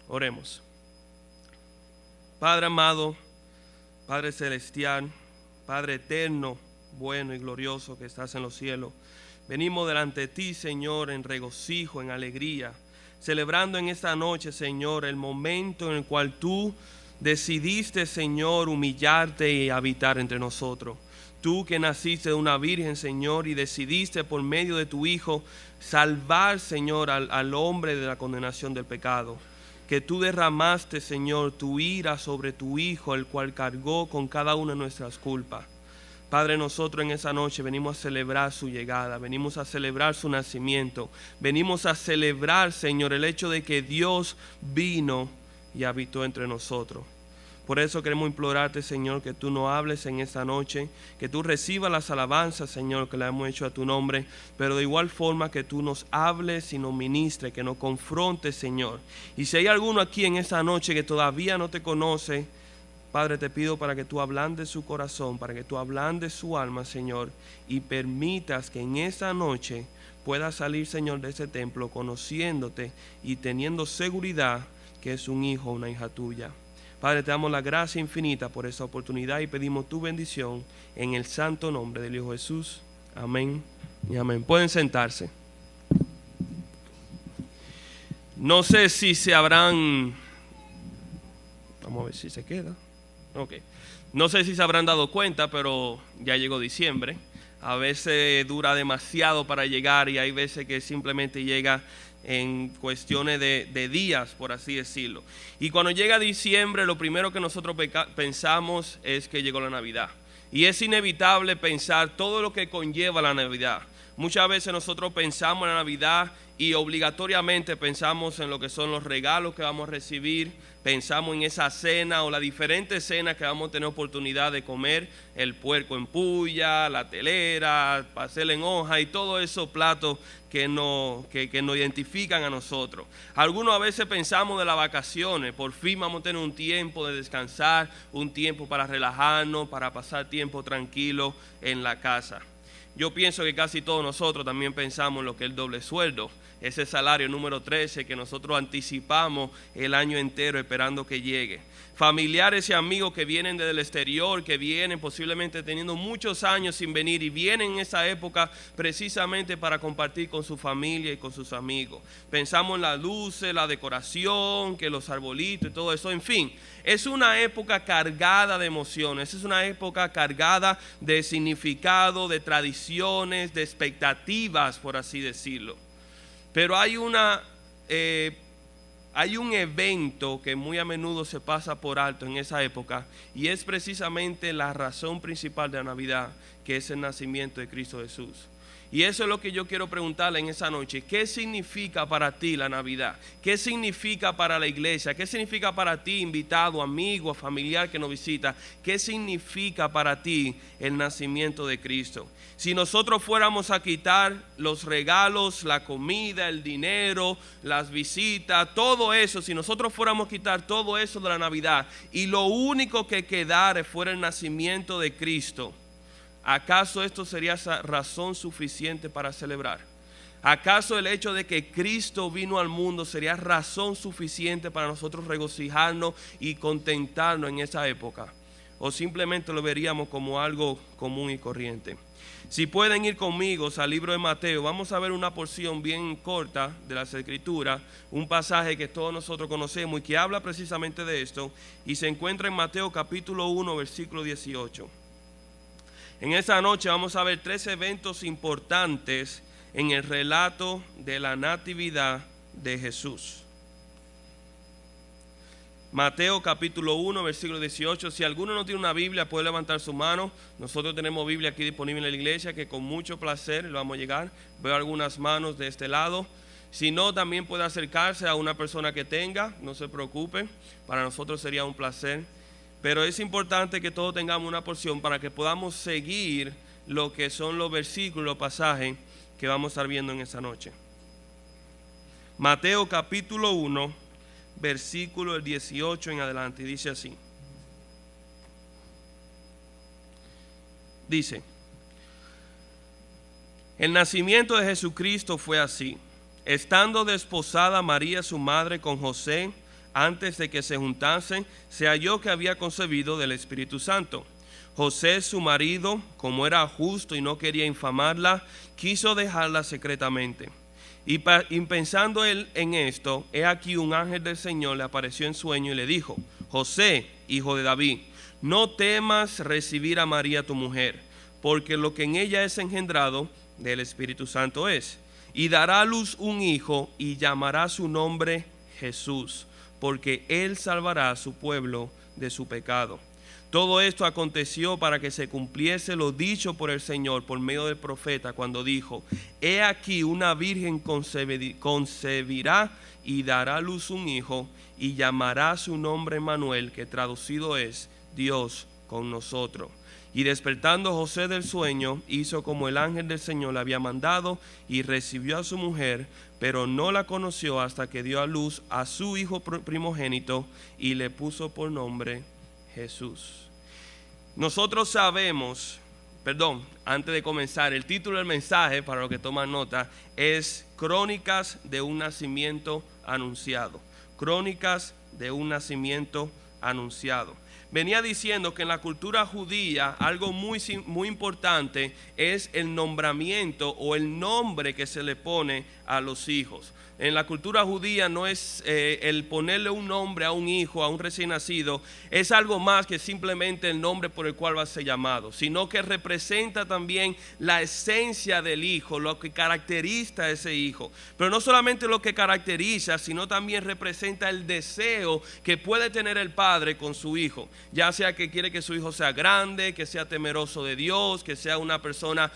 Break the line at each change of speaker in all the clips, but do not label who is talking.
Oremos. Padre amado, Padre celestial, Padre eterno, bueno y glorioso que estás en los cielos, venimos delante de ti, Señor, en regocijo, en alegría, celebrando en esta noche, Señor, el momento en el cual tú decidiste, Señor, humillarte y habitar entre nosotros. Tú que naciste de una virgen, Señor, y decidiste por medio de tu Hijo salvar, Señor, al hombre de la condenación del pecado. Que tú derramaste, Señor, tu ira sobre tu Hijo, el cual cargó con cada una de nuestras culpas. Padre, nosotros en esa noche venimos a celebrar su llegada, venimos a celebrar su nacimiento, venimos a celebrar, Señor, el hecho de que Dios vino y habitó entre nosotros. Por eso queremos implorarte, Señor, que tú nos hables en esta noche, que tú recibas las alabanzas, Señor, que le hemos hecho a tu nombre, pero de igual forma que tú nos hables y nos ministres, que nos confrontes, Señor. Y si hay alguno aquí en esta noche que todavía no te conoce, Padre, te pido para que tú ablandes su corazón, para que tú ablandes su alma, Señor, y permitas que en esta noche pueda salir, Señor, de ese templo conociéndote y teniendo seguridad que es un hijo o una hija tuya. Padre, te damos la gracia infinita por esa oportunidad y pedimos tu bendición en el santo nombre del Hijo Jesús. Amén y amén. Pueden sentarse. No sé si se habrán... Vamos a ver si se queda. Ok. No sé si se habrán dado cuenta, pero ya llegó diciembre. A veces dura demasiado para llegar y hay veces que simplemente llega en cuestiones de días, por así decirlo. Y cuando llega diciembre, lo primero que nosotros pensamos es que llegó la Navidad. Y es inevitable pensar todo lo que conlleva la Navidad. Muchas veces nosotros pensamos en la Navidad y obligatoriamente pensamos en lo que son los regalos que vamos a recibir, pensamos en esa cena o las diferentes cenas que vamos a tener oportunidad de comer, el puerco en puya, la telera, pastel en hoja y todos esos platos que nos identifican a nosotros. Algunos a veces pensamos de las vacaciones, por fin vamos a tener un tiempo de descansar, un tiempo para relajarnos, para pasar tiempo tranquilo en la casa. Yo pienso que casi todos nosotros también pensamos en lo que es el doble sueldo, ese salario número 13 que nosotros anticipamos el año entero esperando que llegue. Familiares y amigos que vienen desde el exterior, que vienen posiblemente teniendo muchos años sin venir y vienen en esa época precisamente para compartir con su familia y con sus amigos. Pensamos en las luces, la decoración, que los arbolitos y todo eso, en fin. Es una época cargada de emociones, es una época cargada de significado, de tradiciones, de expectativas, por así decirlo. Pero hay un evento que muy a menudo se pasa por alto en esa época y es precisamente la razón principal de la Navidad, que es el nacimiento de Cristo Jesús. Y eso es lo que yo quiero preguntarle en esa noche. ¿Qué significa para ti la Navidad? ¿Qué significa para la iglesia? ¿Qué significa para ti, invitado, amigo, familiar que nos visita? ¿Qué significa para ti el nacimiento de Cristo? Si nosotros fuéramos a quitar los regalos, la comida, el dinero, las visitas, todo eso, si nosotros fuéramos a quitar todo eso de la Navidad y lo único que quedara fuera el nacimiento de Cristo, ¿acaso esto sería razón suficiente para celebrar? ¿Acaso el hecho de que Cristo vino al mundo sería razón suficiente para nosotros regocijarnos y contentarnos en esa época? ¿O simplemente lo veríamos como algo común y corriente? Si pueden ir conmigo al libro de Mateo, vamos a ver una porción bien corta de las Escrituras, un pasaje que todos nosotros conocemos y que habla precisamente de esto, y se encuentra en Mateo capítulo 1, versículo 18. En esta noche vamos a ver 3 eventos importantes en el relato de la natividad de Jesús. Mateo capítulo 1, versículo 18. Si alguno no tiene una Biblia, puede levantar su mano. Nosotros tenemos Biblia aquí disponible en la iglesia, que con mucho placer lo vamos a llegar. Veo algunas manos de este lado. Si no, también puede acercarse a una persona que tenga, no se preocupe. Para nosotros sería un placer. Pero es importante que todos tengamos una porción para que podamos seguir lo que son los versículos, los pasajes que vamos a estar viendo en esta noche. Mateo capítulo 1, versículo 18 en adelante, dice así. Dice: el nacimiento de Jesucristo fue así. Estando desposada María su madre con José, antes de que se juntasen, se halló que había concebido del Espíritu Santo. José su marido, como era justo y no quería infamarla, quiso dejarla secretamente. Y pensando él en esto, he aquí un ángel del Señor le apareció en sueño y le dijo: José, hijo de David, no temas recibir a María tu mujer, porque lo que en ella es engendrado del Espíritu Santo es. Y dará a luz un hijo y llamará su nombre Jesús, porque él salvará a su pueblo de su pecado. Todo esto aconteció para que se cumpliese lo dicho por el Señor por medio del profeta, cuando dijo: He aquí una virgen concebirá y dará a luz un hijo, y llamará su nombre Emmanuel, que traducido es Dios con nosotros. Y despertando José del sueño, hizo como el ángel del Señor le había mandado, y recibió a su mujer, pero no la conoció hasta que dio a luz a su hijo primogénito, y le puso por nombre Jesús. Nosotros sabemos, antes de comenzar, el título del mensaje, para los que toman nota, es Crónicas de un nacimiento anunciado. Crónicas de un nacimiento anunciado. Venía diciendo que en la cultura judía algo muy importante es el nombramiento o el nombre que se le pone a los hijos. En la cultura judía no es el ponerle un nombre a un hijo, a un recién nacido, es algo más que simplemente el nombre por el cual va a ser llamado, sino que representa también la esencia del hijo, lo que caracteriza a ese hijo. Pero no solamente lo que caracteriza, sino también representa el deseo que puede tener el padre con su hijo, ya sea que quiere que su hijo sea grande, que sea temeroso de Dios, que sea una persona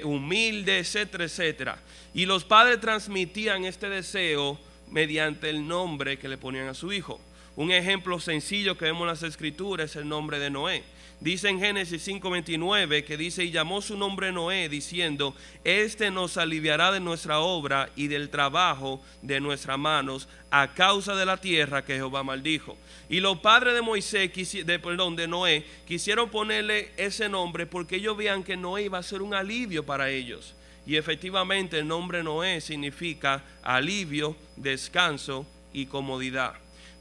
humilde, etcétera, etcétera. Y los padres transmitían este deseo mediante el nombre que le ponían a su hijo. Un ejemplo sencillo que vemos en las escrituras es el nombre de Noé. Dice en Génesis 5:29 que dice: y llamó su nombre Noé, diciendo: este nos aliviará de nuestra obra y del trabajo de nuestras manos, a causa de la tierra que Jehová maldijo. Y los padres de Noé quisieron ponerle ese nombre porque ellos veían que Noé iba a ser un alivio para ellos. Y efectivamente el nombre Noé significa alivio, descanso y comodidad.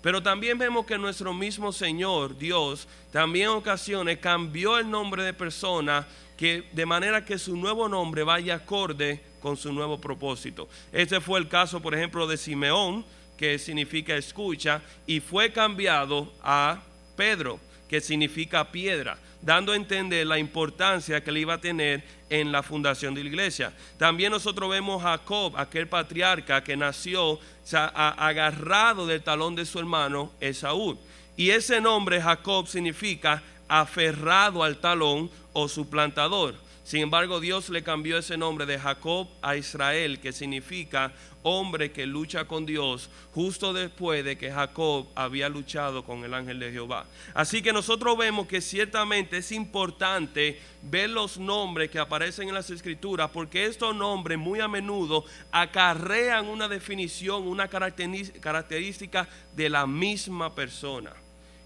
Pero también vemos que nuestro mismo Señor, Dios, también en ocasiones cambió el nombre de persona, de manera que su nuevo nombre vaya acorde con su nuevo propósito. Este fue el caso, por ejemplo, de Simeón, que significa escucha, y fue cambiado a Pedro, que significa piedra, dando a entender la importancia que le iba a tener en la fundación de la iglesia. También nosotros vemos a Jacob, aquel patriarca que nació agarrado del talón de su hermano Esaú. Y ese nombre Jacob significa aferrado al talón o suplantador. Sin embargo, Dios le cambió ese nombre de Jacob a Israel, que significa hombre que lucha con Dios, justo después de que Jacob había luchado con el ángel de Jehová. Así que nosotros vemos que ciertamente es importante ver los nombres que aparecen en las escrituras, porque estos nombres muy a menudo acarrean una definición, una característica de la misma persona.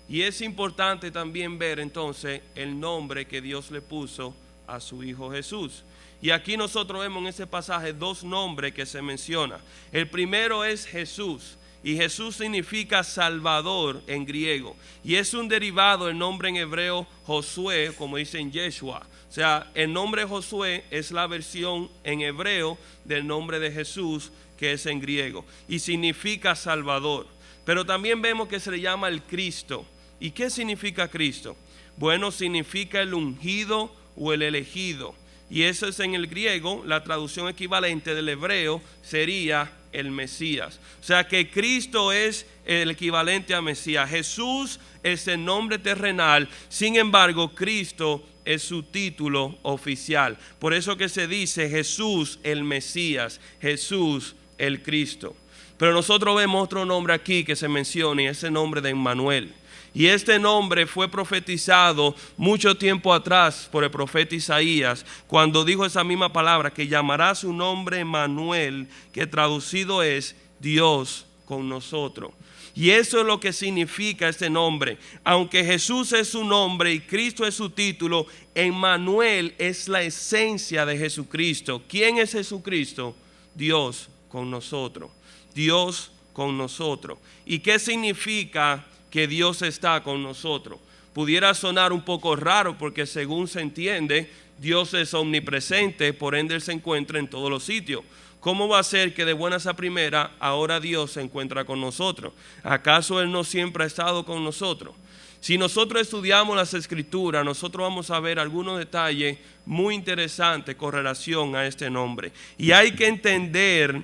Y es importante también ver entonces el nombre que Dios le puso a su hijo Jesús. Y aquí nosotros vemos en ese pasaje dos nombres que se mencionan. El primero es Jesús, y Jesús significa Salvador en griego, y es un derivado del nombre en hebreo Josué, como dicen Yeshua. O sea, el nombre Josué es la versión en hebreo del nombre de Jesús, que es en griego, y significa Salvador. Pero también vemos que se le llama el Cristo. ¿Y qué significa Cristo? Bueno, significa el ungido o el elegido, y eso es en el griego. La traducción equivalente del hebreo sería el Mesías. O sea que Cristo es el equivalente a Mesías. Jesús es el nombre terrenal, sin embargo Cristo es su título oficial. Por eso que se dice Jesús el Mesías, Jesús el Cristo. Pero nosotros vemos otro nombre aquí que se menciona, y es el nombre de Emmanuel. Y este nombre fue profetizado mucho tiempo atrás por el profeta Isaías, cuando dijo esa misma palabra, que llamará su nombre Emmanuel, que traducido es Dios con nosotros. Y eso es lo que significa este nombre. Aunque Jesús es su nombre y Cristo es su título, Emmanuel es la esencia de Jesucristo. ¿Quién es Jesucristo? Dios con nosotros. Dios con nosotros. ¿Y qué significa que Dios está con nosotros? Pudiera sonar un poco raro porque según se entiende, Dios es omnipresente, por ende Él se encuentra en todos los sitios. ¿Cómo va a ser que de buenas a primeras ahora Dios se encuentra con nosotros? ¿Acaso Él no siempre ha estado con nosotros? Si nosotros estudiamos las Escrituras, nosotros vamos a ver algunos detalles muy interesantes con relación a este nombre. Y hay que entender,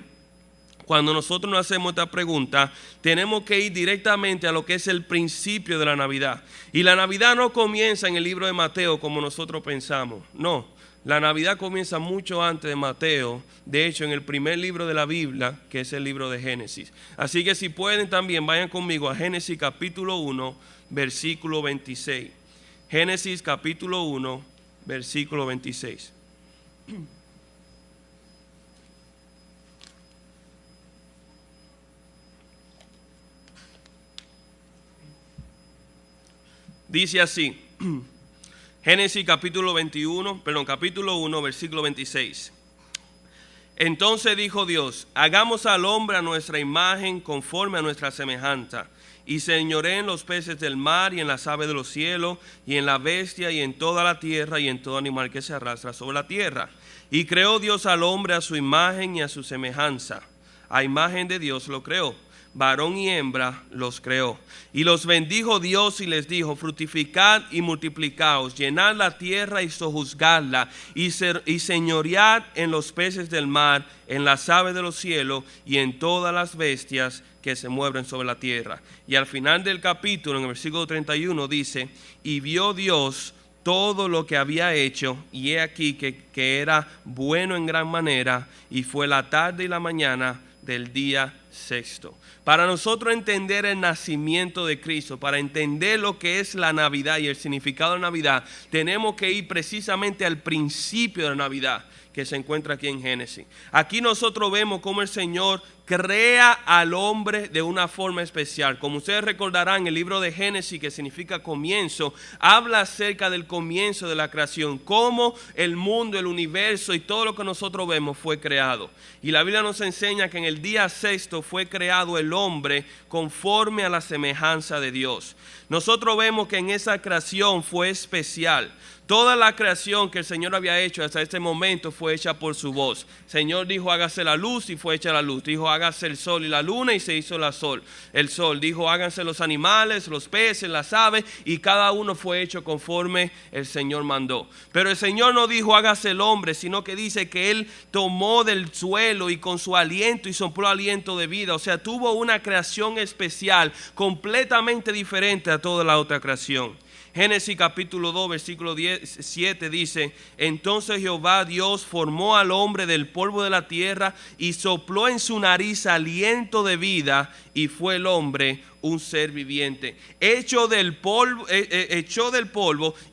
cuando nosotros nos hacemos esta pregunta, tenemos que ir directamente a lo que es el principio de la Navidad. Y la Navidad no comienza en el libro de Mateo como nosotros pensamos, no. La Navidad comienza mucho antes de Mateo, de hecho en el primer libro de la Biblia, que es el libro de Génesis. Así que si pueden también vayan conmigo a Génesis capítulo 1, versículo 26. Génesis capítulo 1, versículo 26. Dice así, Génesis capítulo 1, versículo 26. Entonces dijo Dios, hagamos al hombre a nuestra imagen conforme a nuestra semejanza, y señoreen los peces del mar y en las aves de los cielos y en la bestia y en toda la tierra y en todo animal que se arrastra sobre la tierra. Y creó Dios al hombre a su imagen y a su semejanza. A imagen de Dios lo creó. Varón y hembra los creó. Y los bendijo Dios y les dijo, fructificad y multiplicaos, llenad la tierra y sojuzgadla, y señoread en los peces del mar, en las aves de los cielos y en todas las bestias que se mueven sobre la tierra. Y al final del capítulo, en el versículo 31, dice, y vio Dios todo lo que había hecho, y he aquí que era bueno en gran manera, y fue la tarde y la mañana del día sexto. Para nosotros entender el nacimiento de Cristo, para entender lo que es la Navidad y el significado de Navidad, tenemos que ir precisamente al principio de la Navidad, que se encuentra aquí en Génesis. Aquí nosotros vemos cómo el Señor crea al hombre de una forma especial. Como ustedes recordarán, el libro de Génesis, que significa comienzo, habla acerca del comienzo de la creación, cómo el mundo, el universo y todo lo que nosotros vemos fue creado. Y la Biblia nos enseña que en el día sexto fue creado el hombre conforme a la semejanza de Dios. Nosotros vemos que en esa creación fue especial. Toda la creación que el Señor había hecho hasta este momento fue hecha por su voz. El Señor dijo, hágase la luz, y fue hecha la luz. Dijo, hágase el sol y la luna, y se hizo el sol. Dijo, háganse los animales, los peces, las aves, y cada uno fue hecho conforme el Señor mandó. Pero el Señor no dijo, hágase el hombre, sino que dice que Él tomó del suelo y con su aliento y sopló aliento de vida. O sea, tuvo una creación especial, completamente diferente a toda la otra creación. Génesis capítulo 2, versículo 7 dice, entonces Jehová Dios formó al hombre del polvo de la tierra y sopló en su nariz aliento de vida, y fue el hombre un ser viviente. Echó del polvo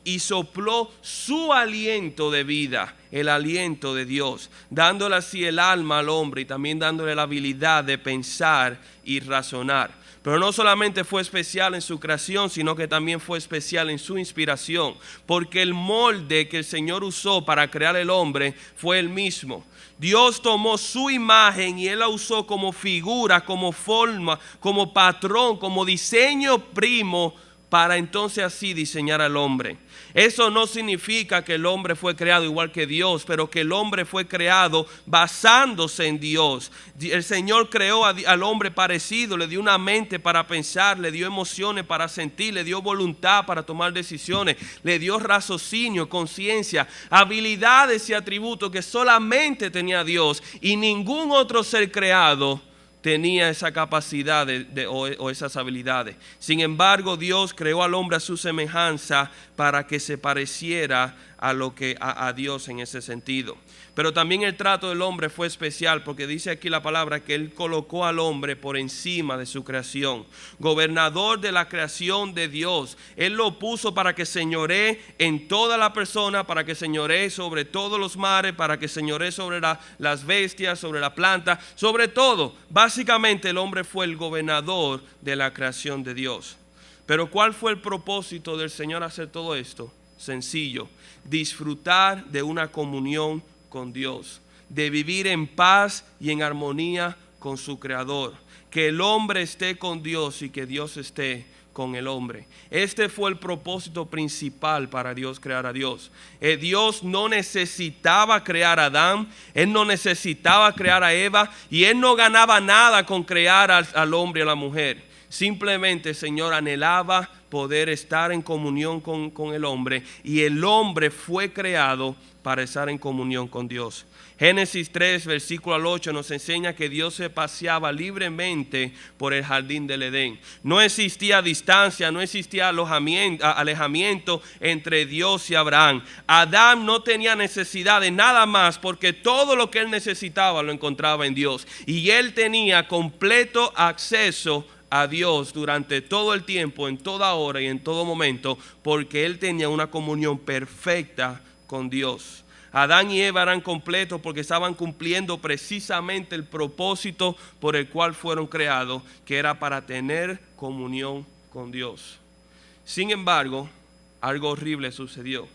y sopló su aliento de vida, el aliento de Dios, dándole así el alma al hombre y también dándole la habilidad de pensar y razonar. Pero no solamente fue especial en su creación, sino que también fue especial en su inspiración, porque el molde que el Señor usó para crear el hombre fue el mismo. Dios tomó su imagen y Él la usó como figura, como forma, como patrón, como diseño primo, para entonces así diseñar al hombre. Eso no significa que el hombre fue creado igual que Dios, pero que el hombre fue creado basándose en Dios. El Señor creó al hombre parecido, le dio una mente para pensar, le dio emociones para sentir, le dio voluntad para tomar decisiones, le dio raciocinio, conciencia, habilidades y atributos que solamente tenía Dios, y ningún otro ser creado tenía esa capacidad o esas habilidades. Sin embargo, Dios creó al hombre a su semejanza para que se pareciera a Dios en ese sentido. Pero también el trato del hombre fue especial, porque dice aquí la palabra que Él colocó al hombre por encima de su creación, gobernador de la creación de Dios. Él lo puso para que señoree en toda la persona, para que señoree sobre todos los mares, para que señoree sobre las bestias, sobre la planta, sobre todo. Básicamente el hombre fue el gobernador de la creación de Dios. Pero ¿cuál fue el propósito del Señor hacer todo esto? Sencillo: disfrutar de una comunión con Dios, de vivir en paz y en armonía con su Creador. Que el hombre esté con Dios y que Dios esté con el hombre. Este fue el propósito principal para Dios crear a Dios. Dios no necesitaba crear a Adán, Él no necesitaba crear a Eva y Él no ganaba nada con crear al hombre y a la mujer. Simplemente el Señor anhelaba poder estar en comunión con el hombre, y el hombre fue creado para estar en comunión con Dios. Génesis 3, versículo al 8 nos enseña que Dios se paseaba libremente por el jardín del Edén. No existía distancia, no existía alejamiento entre Dios y Abraham. Adán no tenía necesidad de nada más, porque todo lo que él necesitaba lo encontraba en Dios. Y él tenía completo acceso a Dios durante todo el tiempo, en toda hora y en todo momento, porque él tenía una comunión perfecta con Dios. Adán y Eva eran completos porque estaban cumpliendo precisamente el propósito por el cual fueron creados, que era para tener comunión con Dios. Sin embargo, algo horrible sucedió,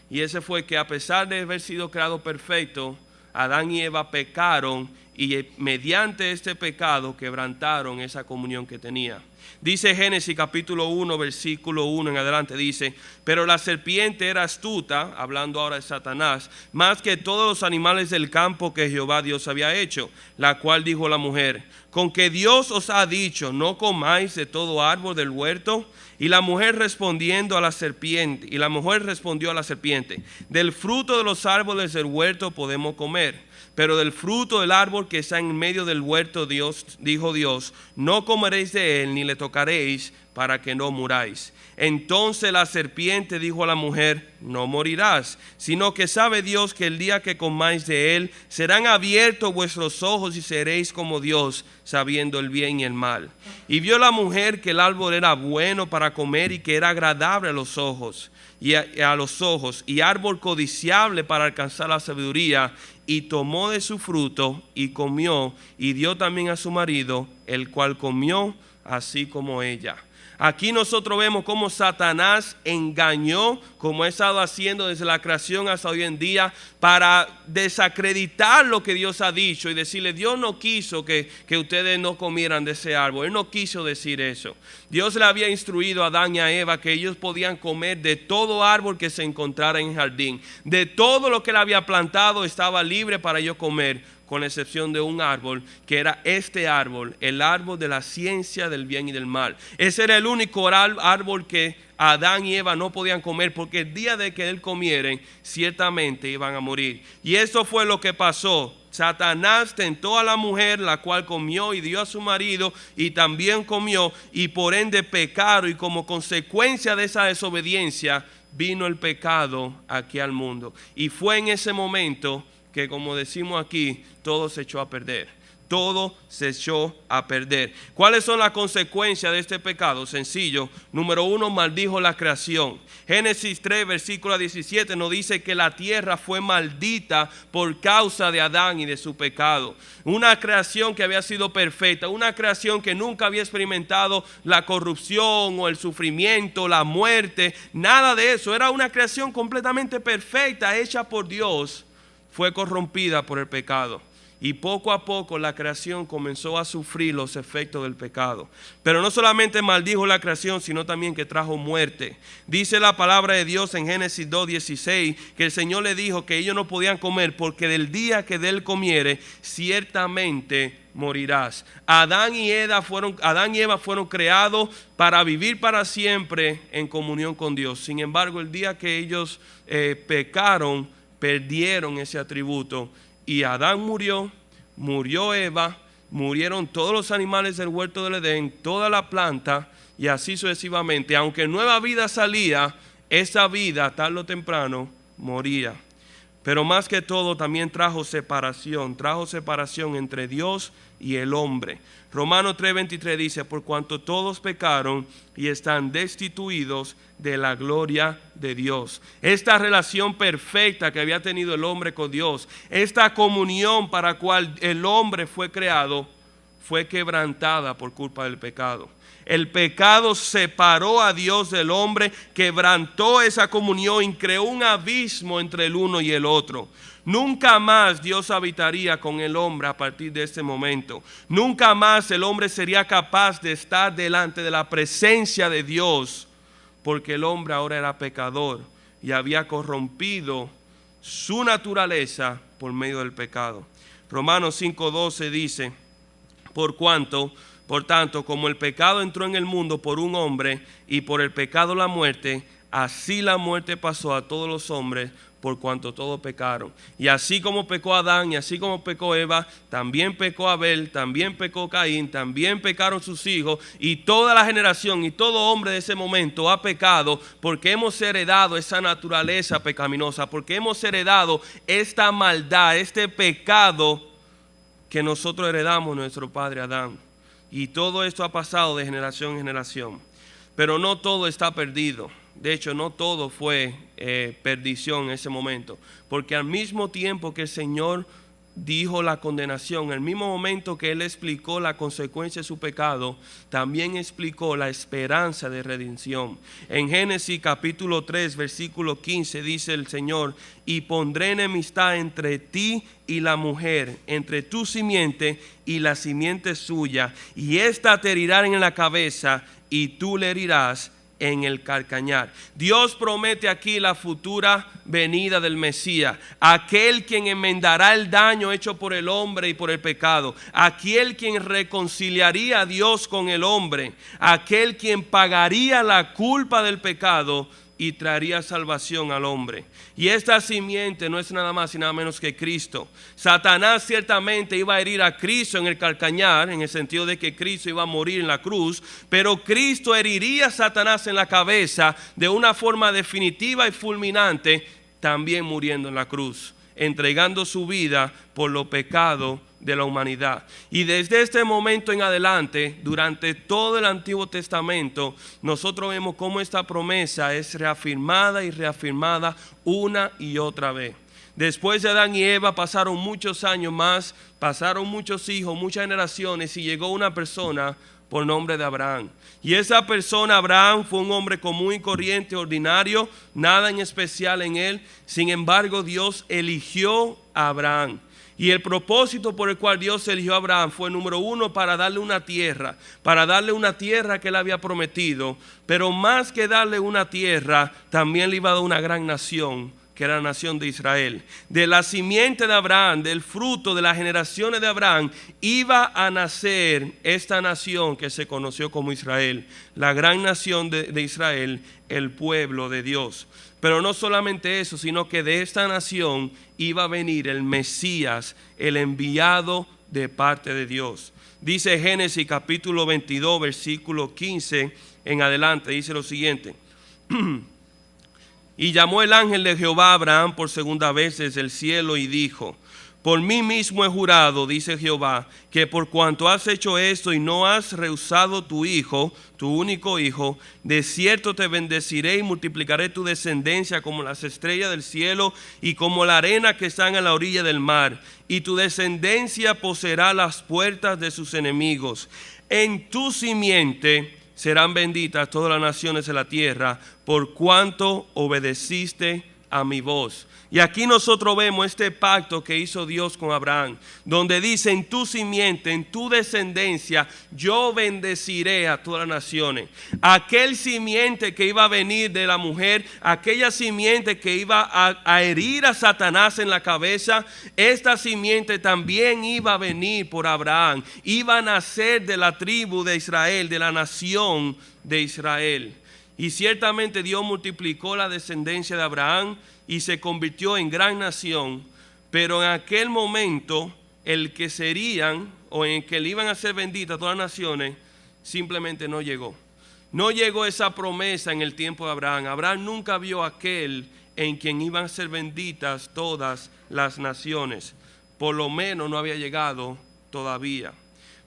y ese fue que, a pesar de haber sido creado perfecto, Adán y Eva pecaron, y mediante este pecado quebrantaron esa comunión que tenía. Dice Génesis capítulo 1, versículo 1 en adelante, dice: pero la serpiente era astuta, hablando ahora de Satanás, más que todos los animales del campo que Jehová Dios había hecho, la cual dijo la mujer: con que Dios os ha dicho, no comáis de todo árbol del huerto. Y la mujer respondió a la serpiente, del fruto de los árboles del huerto podemos comer, pero del fruto del árbol que está en medio del huerto, dijo Dios, no comeréis de él ni le tocaréis, para que no muráis. Entonces la serpiente dijo a la mujer: no morirás, sino que sabe Dios que el día que comáis de él, serán abiertos vuestros ojos y seréis como Dios, sabiendo el bien y el mal. Y vio la mujer que el árbol era bueno para comer y que era agradable a los ojos, y árbol codiciable para alcanzar la sabiduría, y tomó de su fruto y comió, y dio también a su marido, el cual comió así como ella. Aquí nosotros vemos cómo Satanás engañó, como ha estado haciendo desde la creación hasta hoy en día, para desacreditar lo que Dios ha dicho y decirle: Dios no quiso que ustedes no comieran de ese árbol. Él no quiso decir eso. Dios le había instruido a Adán y a Eva que ellos podían comer de todo árbol que se encontrara en el jardín. De todo lo que él había plantado estaba libre para ellos comer, con excepción de un árbol, que era este árbol, el árbol de la ciencia del bien y del mal. Ese era el único árbol que Adán y Eva no podían comer, porque el día de que él comieren, ciertamente iban a morir. Y eso fue lo que pasó. Satanás tentó a la mujer, la cual comió y dio a su marido, y también comió, y por ende pecaron, y como consecuencia de esa desobediencia vino el pecado aquí al mundo. Y fue en ese momento que, como decimos aquí, todo se echó a perder. Todo se echó a perder. ¿Cuáles son las consecuencias de este pecado? Sencillo. Número 1, maldijo la creación. Génesis 3, versículo 17 nos dice que la tierra fue maldita por causa de Adán y de su pecado. Una creación que había sido perfecta, una creación que nunca había experimentado la corrupción o el sufrimiento, la muerte, nada de eso. Era una creación completamente perfecta, hecha por Dios. Fue corrompida por el pecado, y poco a poco la creación comenzó a sufrir los efectos del pecado. Pero no solamente maldijo la creación, sino también que trajo muerte. Dice la palabra de Dios en Génesis 2:16 que el Señor le dijo que ellos no podían comer, porque del día que de él comiere, ciertamente morirás. Adán y Eva fueron creados para vivir para siempre en comunión con Dios. Sin embargo, el día que ellos pecaron, perdieron ese atributo, y Adán murió, murió Eva, murieron todos los animales del huerto del Edén, toda la planta, y así sucesivamente. Aunque nueva vida salía, esa vida tarde o temprano moría. Pero más que todo también trajo separación entre Dios y el hombre. Romanos 3:23 dice: por cuanto todos pecaron y están destituidos de la gloria de Dios. Esta relación perfecta que había tenido el hombre con Dios, esta comunión para la cual el hombre fue creado, fue quebrantada por culpa del pecado. El pecado separó a Dios del hombre, quebrantó esa comunión y creó un abismo entre el uno y el otro. Nunca más Dios habitaría con el hombre a partir de ese momento. Nunca más el hombre sería capaz de estar delante de la presencia de Dios, porque el hombre ahora era pecador y había corrompido su naturaleza por medio del pecado. Romanos 5:12 dice: por tanto, como el pecado entró en el mundo por un hombre y por el pecado la muerte, así la muerte pasó a todos los hombres por cuanto todos pecaron. Y así como pecó Adán y así como pecó Eva, también pecó Abel, también pecó Caín, también pecaron sus hijos, y toda la generación y todo hombre de ese momento ha pecado, porque hemos heredado esa naturaleza pecaminosa, porque hemos heredado esta maldad, este pecado que nosotros heredamos de nuestro padre Adán. Y todo esto ha pasado de generación en generación. Pero no todo está perdido. De hecho, no todo fue perdición en ese momento. Porque al mismo tiempo que el Señor dijo la condenación, al mismo momento que Él explicó la consecuencia de su pecado, también explicó la esperanza de redención. En Génesis capítulo 3, versículo 15 dice el Señor: y pondré enemistad entre ti y la mujer, entre tu simiente y la simiente suya, y ésta te herirá en la cabeza y tú le herirás en el calcañar. Dios promete aquí la futura venida del Mesías, aquel quien enmendará el daño hecho por el hombre y por el pecado, aquel quien reconciliaría a Dios con el hombre, aquel quien pagaría la culpa del pecado y traería salvación al hombre. Y esta simiente no es nada más y nada menos que Cristo. Satanás ciertamente iba a herir a Cristo en el calcañar, en el sentido de que Cristo iba a morir en la cruz, pero Cristo heriría a Satanás en la cabeza de una forma definitiva y fulminante, también muriendo en la cruz, entregando su vida por los pecados de la humanidad. Y desde este momento en adelante, durante todo el Antiguo Testamento, nosotros vemos cómo esta promesa es reafirmada y reafirmada una y otra vez. Después de Adán y Eva pasaron muchos años más, pasaron muchos hijos, muchas generaciones, y llegó una persona por nombre de Abraham. Y esa persona, Abraham, fue un hombre común y corriente, ordinario, nada en especial en él. Sin embargo, Dios eligió a Abraham. Y el propósito por el cual Dios eligió a Abraham fue, número uno, para darle una tierra que él había prometido. Pero más que darle una tierra, también le iba a dar una gran nación, que era la nación de Israel. De la simiente de Abraham, del fruto de las generaciones de Abraham, iba a nacer esta nación que se conoció como Israel, la gran nación de Israel, el pueblo de Dios. Pero no solamente eso, sino que de esta nación iba a venir el Mesías, el enviado de parte de Dios. Dice Génesis capítulo 22, versículo 15 en adelante, dice lo siguiente: y llamó el ángel de Jehová a Abraham por segunda vez desde el cielo y dijo: por mí mismo he jurado, dice Jehová, que por cuanto has hecho esto y no has rehusado tu hijo, tu único hijo, de cierto te bendeciré y multiplicaré tu descendencia como las estrellas del cielo y como la arena que está en la orilla del mar. Y tu descendencia poseerá las puertas de sus enemigos. En tu simiente serán benditas todas las naciones de la tierra, por cuanto obedeciste a mi voz. Y aquí nosotros vemos este pacto que hizo Dios con Abraham, donde dice: en tu simiente, en tu descendencia, yo bendeciré a todas las naciones. Aquel simiente que iba a venir de la mujer, aquella simiente que iba a herir a Satanás en la cabeza, esta simiente también iba a venir por Abraham, iba a nacer de la tribu de Israel, de la nación de Israel. Y ciertamente Dios multiplicó la descendencia de Abraham y se convirtió en gran nación. Pero en aquel momento, el que serían o en el que le iban a ser benditas todas las naciones, simplemente no llegó. No llegó esa promesa en el tiempo de Abraham. Abraham nunca vio aquel en quien iban a ser benditas todas las naciones. Por lo menos no había llegado todavía.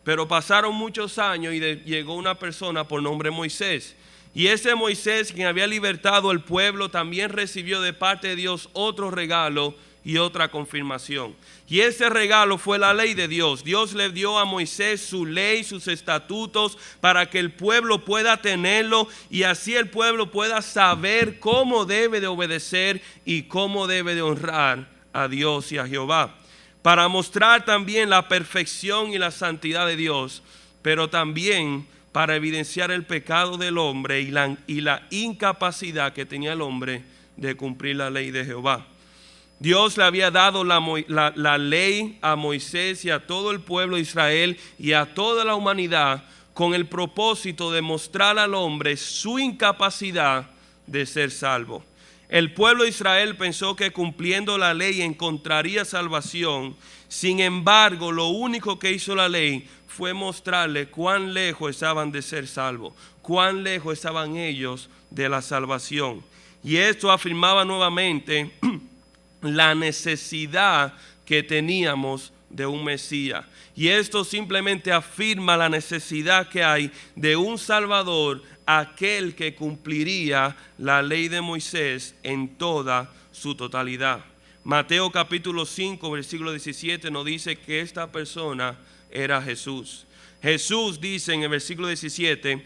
Pero pasaron muchos años y llegó una persona por nombre Moisés. Y ese Moisés, quien había libertado al pueblo, también recibió de parte de Dios otro regalo y otra confirmación. Y ese regalo fue la ley de Dios. Dios le dio a Moisés su ley, sus estatutos, para que el pueblo pueda tenerlo y así el pueblo pueda saber cómo debe de obedecer y cómo debe de honrar a Dios y a Jehová, para mostrar también la perfección y la santidad de Dios, pero también para evidenciar el pecado del hombre y la incapacidad que tenía el hombre de cumplir la ley de Jehová. Dios le había dado la ley a Moisés y a todo el pueblo de Israel y a toda la humanidad con el propósito de mostrar al hombre su incapacidad de ser salvo. El pueblo de Israel pensó que cumpliendo la ley encontraría salvación. Sin embargo, lo único que hizo la ley fue mostrarle cuán lejos estaban de ser salvos, cuán lejos estaban ellos de la salvación. Y esto afirmaba nuevamente la necesidad que teníamos de un Mesías. Y esto simplemente afirma la necesidad que hay de un Salvador, aquel que cumpliría la ley de Moisés en toda su totalidad. Mateo capítulo 5, versículo 17 nos dice que esta persona era Jesús. Jesús dice en el versículo 17,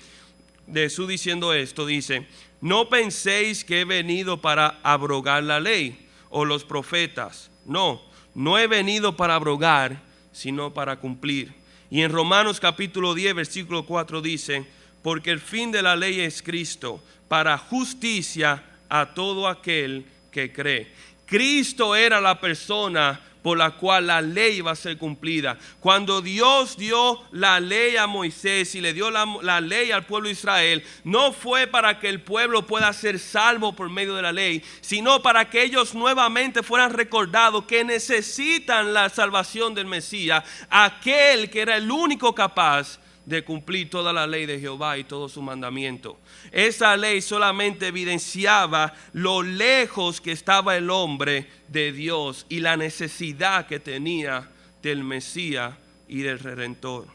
Jesús diciendo esto, dice: no penséis que he venido para abrogar la ley o los profetas. No he venido para abrogar, sino para cumplir. Y en Romanos capítulo 10, versículo 4 dice: porque el fin de la ley es Cristo, para justicia a todo aquel que cree. Cristo era la persona por la cual la ley iba a ser cumplida. Cuando Dios dio la ley a Moisés y le dio la ley al pueblo de Israel, no fue para que el pueblo pueda ser salvo por medio de la ley, sino para que ellos nuevamente fueran recordados que necesitan la salvación del Mesías, aquel que era el único capaz de cumplir toda la ley de Jehová y todo su mandamiento. Esa ley solamente evidenciaba lo lejos que estaba el hombre de Dios y la necesidad que tenía del Mesías y del Redentor.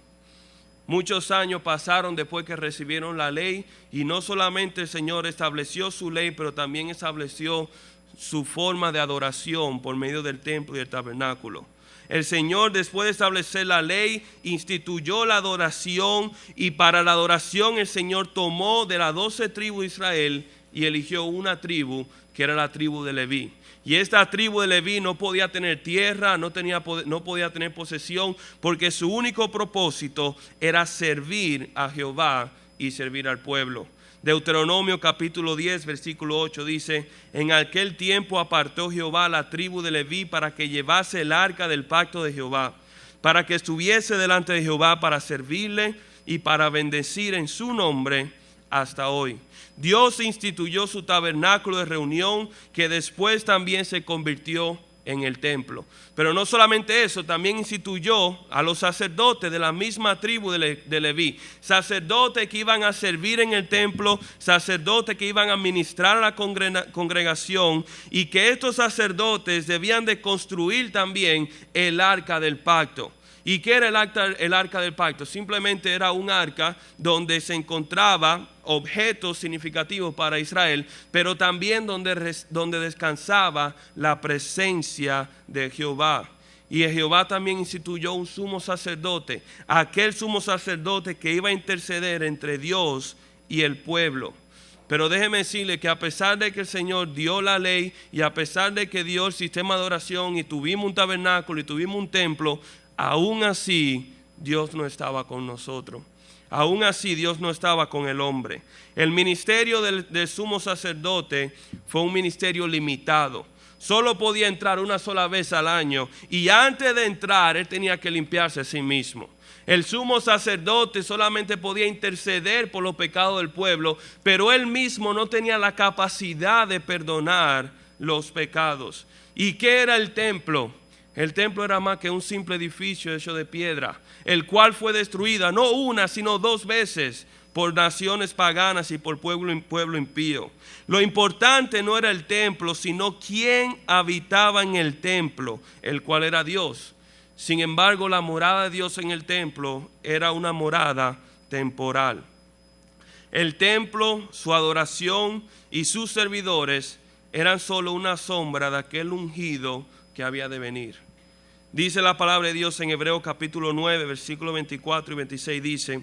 Muchos años pasaron después que recibieron la ley, y no solamente el Señor estableció su ley, pero también estableció su forma de adoración por medio del templo y el tabernáculo. El Señor, después de establecer la ley, instituyó la adoración, y para la adoración el Señor tomó de las 12 tribus de Israel y eligió una tribu que era la tribu de Leví. Y esta tribu de Leví no podía tener tierra, no podía tener posesión, porque su único propósito era servir a Jehová y servir al pueblo. Deuteronomio capítulo 10 versículo 8 dice: en aquel tiempo apartó Jehová la tribu de Leví para que llevase el arca del pacto de Jehová, para que estuviese delante de Jehová para servirle y para bendecir en su nombre hasta hoy. Dios instituyó su tabernáculo de reunión, que después también se convirtió en el templo. Pero no solamente eso, también instituyó a los sacerdotes de la misma tribu de Leví, sacerdotes que iban a servir en el templo, sacerdotes que iban a ministrar a la congregación, y que estos sacerdotes debían de construir también el arca del pacto. ¿Y qué era el arca del pacto? Simplemente era un arca donde se encontraba objetos significativos para Israel, pero también donde descansaba la presencia de Jehová. Y Jehová también instituyó un sumo sacerdote, aquel sumo sacerdote que iba a interceder entre Dios y el pueblo. Pero déjeme decirle que a pesar de que el Señor dio la ley, y a pesar de que dio el sistema de oración, y tuvimos un tabernáculo y tuvimos un templo, aún así Dios no estaba con nosotros. Aún así Dios no estaba con el hombre. El ministerio del sumo sacerdote fue un ministerio limitado. Solo podía entrar una sola vez al año, y antes de entrar él tenía que limpiarse a sí mismo. El sumo sacerdote solamente podía interceder por los pecados del pueblo, pero él mismo no tenía la capacidad de perdonar los pecados. ¿Y qué era el templo? El templo era más que un simple edificio hecho de piedra, el cual fue destruida no una, sino 2 veces por naciones paganas y por pueblo impío. Lo importante no era el templo, sino quién habitaba en el templo, el cual era Dios. Sin embargo, la morada de Dios en el templo era una morada temporal. El templo, su adoración y sus servidores eran solo una sombra de aquel ungido que había de venir. Dice la palabra de Dios en Hebreos capítulo 9, versículos 24 y 26, dice: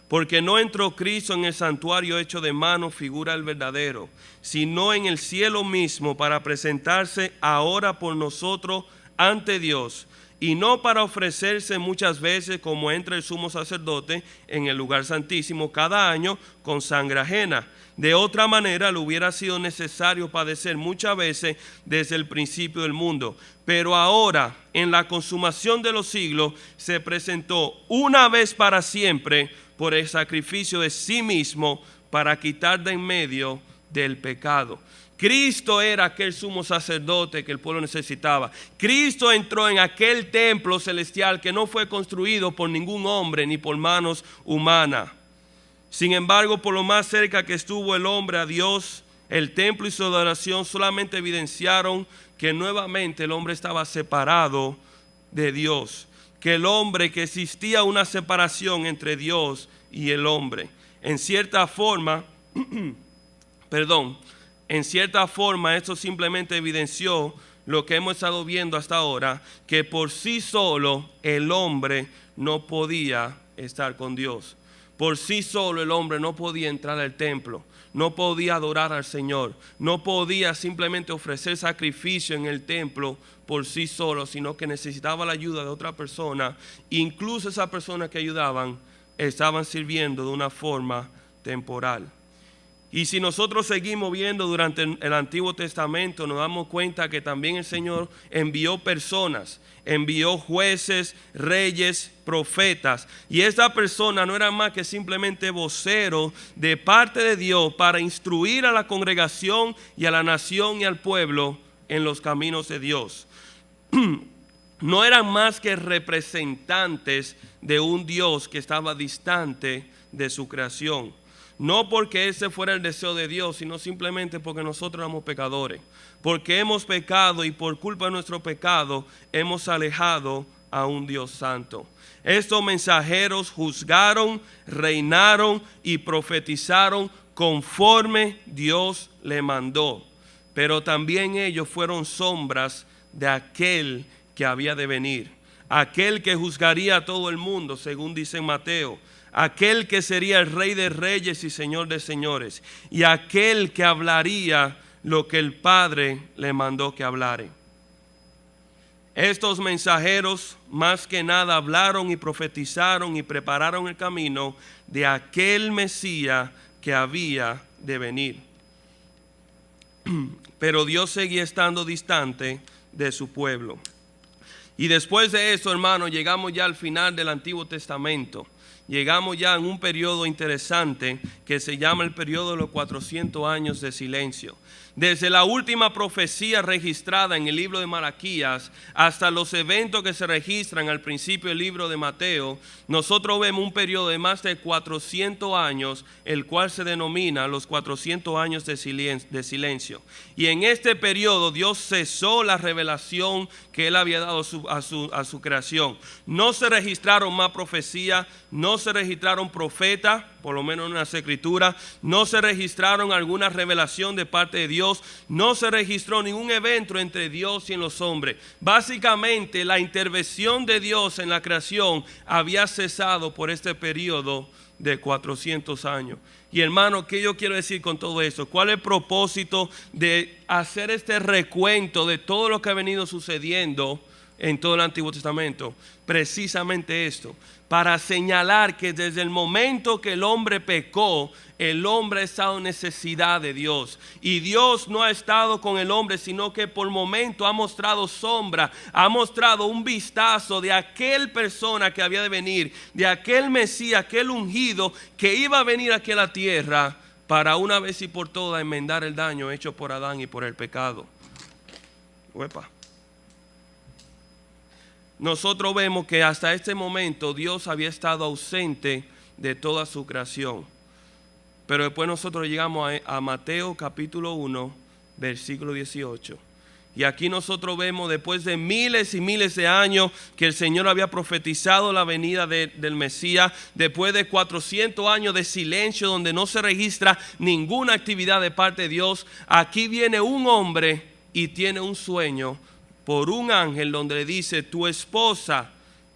Porque no entró Cristo en el santuario hecho de mano, figura del verdadero, sino en el cielo mismo, para presentarse ahora por nosotros ante Dios, y no para ofrecerse muchas veces como entra el sumo sacerdote en el lugar santísimo cada año con sangre ajena. De otra manera le hubiera sido necesario padecer muchas veces desde el principio del mundo. Pero ahora, en la consumación de los siglos, se presentó una vez para siempre por el sacrificio de sí mismo para quitar de en medio del pecado. Cristo era aquel sumo sacerdote que el pueblo necesitaba. Cristo entró en aquel templo celestial que no fue construido por ningún hombre ni por manos humanas. Sin embargo, por lo más cerca que estuvo el hombre a Dios, el templo y su adoración solamente evidenciaron que nuevamente el hombre estaba separado de Dios, que existía una separación entre Dios y el hombre. En cierta forma, esto simplemente evidenció lo que hemos estado viendo hasta ahora, que por sí solo el hombre no podía estar con Dios. Por sí solo el hombre no podía entrar al templo, no podía adorar al Señor, no podía simplemente ofrecer sacrificio en el templo por sí solo, sino que necesitaba la ayuda de otra persona. Incluso esas personas que ayudaban estaban sirviendo de una forma temporal. Y si nosotros seguimos viendo durante el Antiguo Testamento, nos damos cuenta que también el Señor envió personas, envió jueces, reyes, profetas. Y estas personas no eran más que simplemente voceros de parte de Dios para instruir a la congregación y a la nación y al pueblo en los caminos de Dios. No eran más que representantes de un Dios que estaba distante de su creación. No porque ese fuera el deseo de Dios, sino simplemente porque nosotros éramos pecadores. Porque hemos pecado y por culpa de nuestro pecado hemos alejado a un Dios santo. Estos mensajeros juzgaron, reinaron y profetizaron conforme Dios le mandó. Pero también ellos fueron sombras de aquel que había de venir. Aquel que juzgaría a todo el mundo, según dice Mateo. Aquel que sería el Rey de Reyes y Señor de Señores, y aquel que hablaría lo que el Padre le mandó que hablare. Estos mensajeros más que nada hablaron y profetizaron y prepararon el camino de aquel Mesías que había de venir. Pero Dios seguía estando distante de su pueblo. Y después de eso, hermanos, llegamos ya al final del Antiguo Testamento. Llegamos ya en un periodo interesante que se llama el periodo de los 400 años de silencio. Desde la última profecía registrada en el libro de Malaquías hasta los eventos que se registran al principio del libro de Mateo, nosotros vemos un periodo de más de 400 años, el cual se denomina los 400 años de silencio. Y en este periodo Dios cesó la revelación que Él había dado a su creación. No se registraron más profecías, no se registraron profetas, por lo menos en las Escrituras, no se registraron alguna revelación de parte de Dios, no se registró ningún evento entre Dios y en los hombres. Básicamente la intervención de Dios en la creación había cesado por este periodo de 400 años. Y hermano, ¿qué yo quiero decir con todo esto? ¿Cuál es el propósito de hacer este recuento de todo lo que ha venido sucediendo en todo el Antiguo Testamento? Precisamente esto, para señalar que desde el momento que el hombre pecó, el hombre ha estado en necesidad de Dios. Y Dios no ha estado con el hombre, sino que por momento ha mostrado sombra, ha mostrado un vistazo de aquel persona que había de venir, de aquel Mesías, aquel ungido que iba a venir aquí a la tierra para una vez y por todas enmendar el daño hecho por Adán y por el pecado. Uepa. Nosotros vemos que hasta este momento Dios había estado ausente de toda su creación. Pero después nosotros llegamos a Mateo capítulo 1, versículo 18. Y aquí nosotros vemos, después de miles y miles de años que el Señor había profetizado la venida del Mesías, después de 400 años de silencio donde no se registra ninguna actividad de parte de Dios, aquí viene un hombre y tiene un sueño por un ángel donde le dice: tu esposa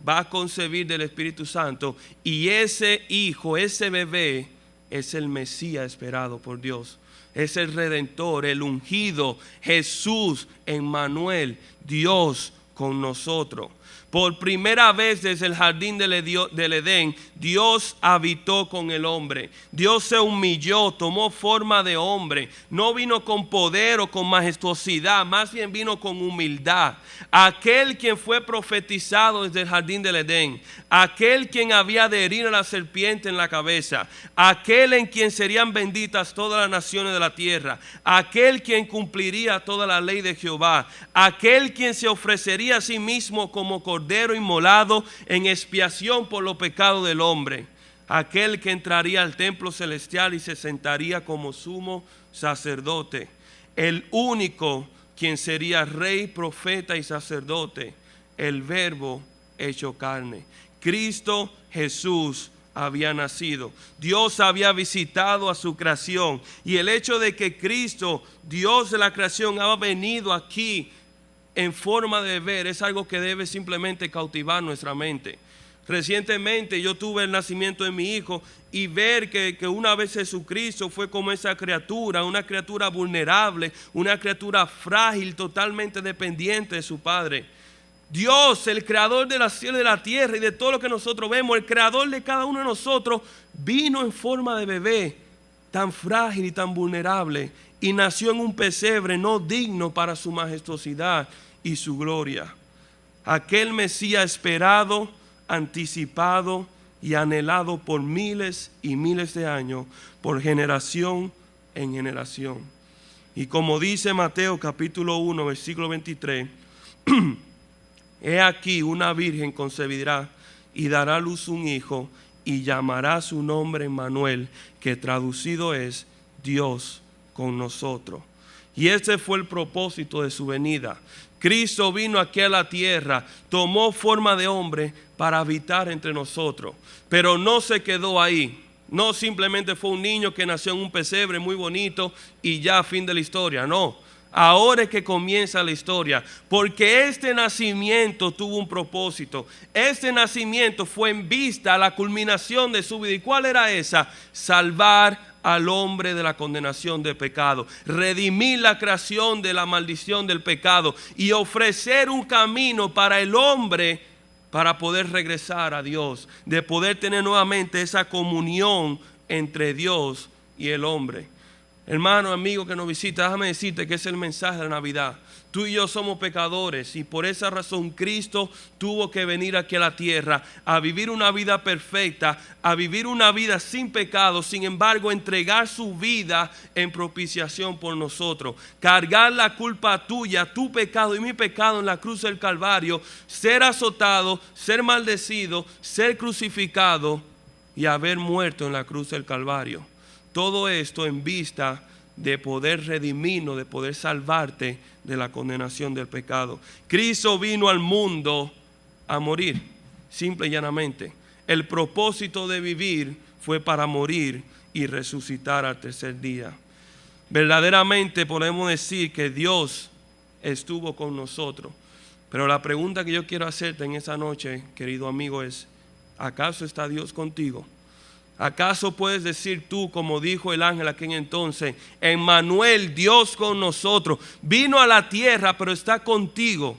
va a concebir del Espíritu Santo, y ese hijo, ese bebé, es el Mesías esperado por Dios. Es el Redentor, el ungido, Jesús, Emmanuel, Dios con nosotros. Por primera vez desde el jardín del Edén, Dios habitó con el hombre. Dios se humilló, tomó forma de hombre. No vino con poder o con majestuosidad, más bien vino con humildad. Aquel quien fue profetizado desde el jardín del Edén, aquel quien había de herir a la serpiente en la cabeza, aquel en quien serían benditas todas las naciones de la tierra, aquel quien cumpliría toda la ley de Jehová, aquel quien se ofrecería a sí mismo como cordero inmolado en expiación por los pecados del hombre, aquel que entraría al templo celestial y se sentaría como sumo sacerdote, el único quien sería rey, profeta y sacerdote, el Verbo hecho carne. Cristo Jesús había nacido. Dios había visitado a su creación, y el hecho de que Cristo, Dios de la creación, ha venido aquí en forma de ver es algo que debe simplemente cautivar nuestra mente. Recientemente yo tuve el nacimiento de mi hijo, y ver que una vez Jesucristo fue como esa criatura, una criatura vulnerable, una criatura frágil, totalmente dependiente de su Padre. Dios, el creador de la cielo y de la tierra y de todo lo que nosotros vemos, el creador de cada uno de nosotros, vino en forma de bebé, tan frágil y tan vulnerable, y nació en un pesebre no digno para su majestuosidad y su gloria. Aquel Mesías esperado, anticipado y anhelado por miles y miles de años, por generación en generación. Y como dice Mateo capítulo 1, versículo 23, he aquí una virgen concebirá y dará a luz un hijo, y llamará su nombre Emmanuel, que traducido es Dios con nosotros. Y ese fue el propósito de su venida. Cristo vino aquí a la tierra, tomó forma de hombre para habitar entre nosotros, pero no se quedó ahí. No simplemente fue un niño que nació en un pesebre muy bonito y ya, fin de la historia. No, ahora es que comienza la historia, porque este nacimiento tuvo un propósito. Este nacimiento fue en vista a la culminación de su vida. ¿Y cuál era esa? Salvar al hombre de la condenación del pecado, redimir la creación de la maldición del pecado y ofrecer un camino para el hombre para poder regresar a Dios, de poder tener nuevamente esa comunión entre Dios y el hombre. Hermano, amigo que nos visita, déjame decirte que es el mensaje de la Navidad. Tú y yo somos pecadores, y por esa razón Cristo tuvo que venir aquí a la tierra a vivir una vida perfecta, a vivir una vida sin pecado, sin embargo entregar su vida en propiciación por nosotros, cargar la culpa tuya, tu pecado y mi pecado en la cruz del Calvario, ser azotado, ser maldecido, ser crucificado y haber muerto en la cruz del Calvario. Todo esto en vista de poder redimirnos, de poder salvarte de la condenación del pecado. Cristo vino al mundo a morir, simple y llanamente. El propósito de vivir fue para morir y resucitar al tercer día. Verdaderamente podemos decir que Dios estuvo con nosotros. Pero la pregunta que yo quiero hacerte en esa noche, querido amigo, es: ¿acaso está Dios contigo? ¿Acaso puedes decir tú, como dijo el ángel aquel entonces, Emmanuel, Dios con nosotros, vino a la tierra pero está contigo?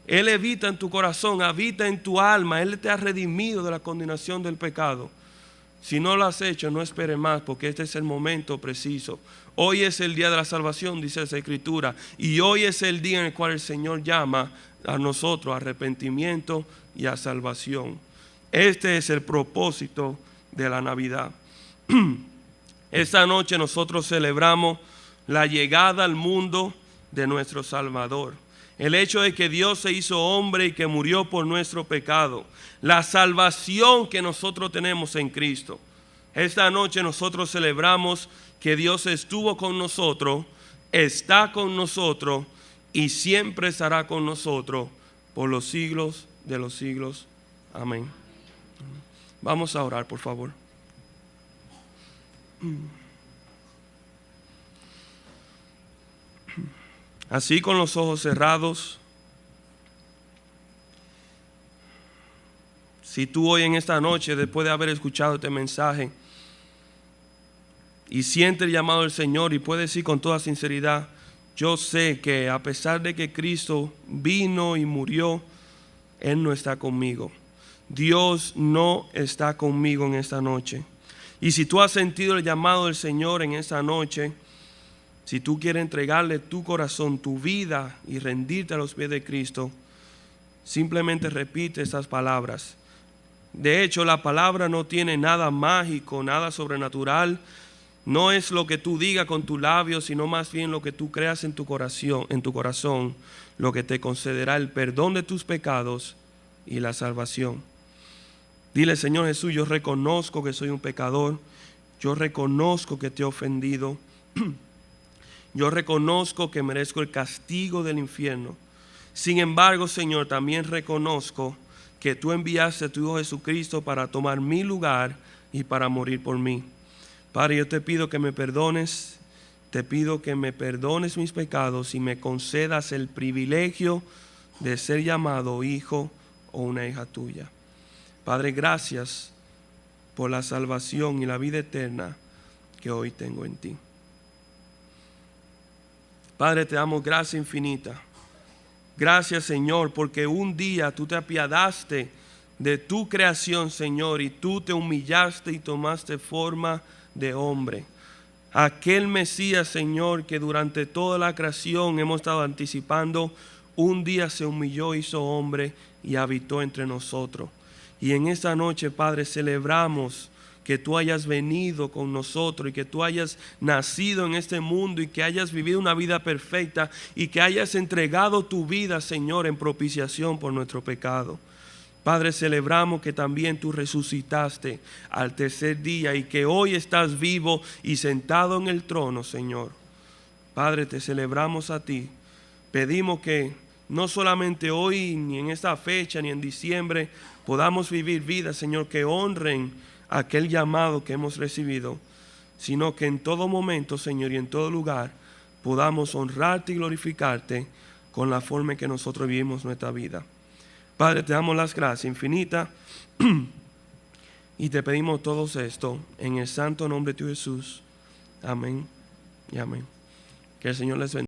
Él habita en tu corazón, habita en tu alma, Él te ha redimido de la condenación del pecado. Si no lo has hecho, no esperes más, porque este es el momento preciso. Hoy es el día de la salvación, dice esa escritura, y hoy es el día en el cual el Señor llama a nosotros a arrepentimiento y a salvación. Este es el propósito de la Navidad. Esta noche nosotros celebramos la llegada al mundo de nuestro Salvador, el hecho de que Dios se hizo hombre y que murió por nuestro pecado, la salvación que nosotros tenemos en Cristo. Esta noche nosotros celebramos que Dios estuvo con nosotros, está con nosotros y siempre estará con nosotros por los siglos de los siglos. Amén. Vamos a orar, por favor. Así, con los ojos cerrados, Si tú hoy en esta noche, después de haber escuchado este mensaje, y sientes el llamado del Señor y puedes decir con toda sinceridad, yo sé que a pesar de que Cristo vino y murió, Él no está conmigo. Dios no está conmigo en esta noche. Y si tú has sentido el llamado del Señor en esta noche, si tú quieres entregarle tu corazón, tu vida y rendirte a los pies de Cristo, simplemente repite estas palabras. De hecho, la palabra no tiene nada mágico, nada sobrenatural. No es lo que tú digas con tus labios, sino más bien lo que tú creas en tu corazón, lo que te concederá el perdón de tus pecados y la salvación. Dile, Señor Jesús, yo reconozco que soy un pecador, yo reconozco que te he ofendido, yo reconozco que merezco el castigo del infierno. Sin embargo, Señor, también reconozco que tú enviaste a tu Hijo Jesucristo para tomar mi lugar y para morir por mí. Padre, yo te pido que me perdones, te pido que me perdones mis pecados y me concedas el privilegio de ser llamado hijo o una hija tuya. Padre, gracias por la salvación y la vida eterna que hoy tengo en ti. Padre, te damos gracia infinita. Gracias, Señor, porque un día tú te apiadaste de tu creación, Señor, y tú te humillaste y tomaste forma de hombre. Aquel Mesías, Señor, que durante toda la creación hemos estado anticipando, un día se humilló, hizo hombre y habitó entre nosotros. Y en esta noche, Padre, celebramos que tú hayas venido con nosotros y que tú hayas nacido en este mundo y que hayas vivido una vida perfecta y que hayas entregado tu vida, Señor, en propiciación por nuestro pecado. Padre, celebramos que también tú resucitaste al tercer día y que hoy estás vivo y sentado en el trono, Señor. Padre, te celebramos a ti. Pedimos que no solamente hoy, ni en esta fecha, ni en diciembre, podamos vivir vidas, Señor, que honren aquel llamado que hemos recibido, sino que en todo momento, Señor, y en todo lugar, podamos honrarte y glorificarte con la forma en que nosotros vivimos nuestra vida. Padre, te damos las gracias infinitas y te pedimos todo esto en el santo nombre de tu Jesús. Amén y amén. Que el Señor les bendiga.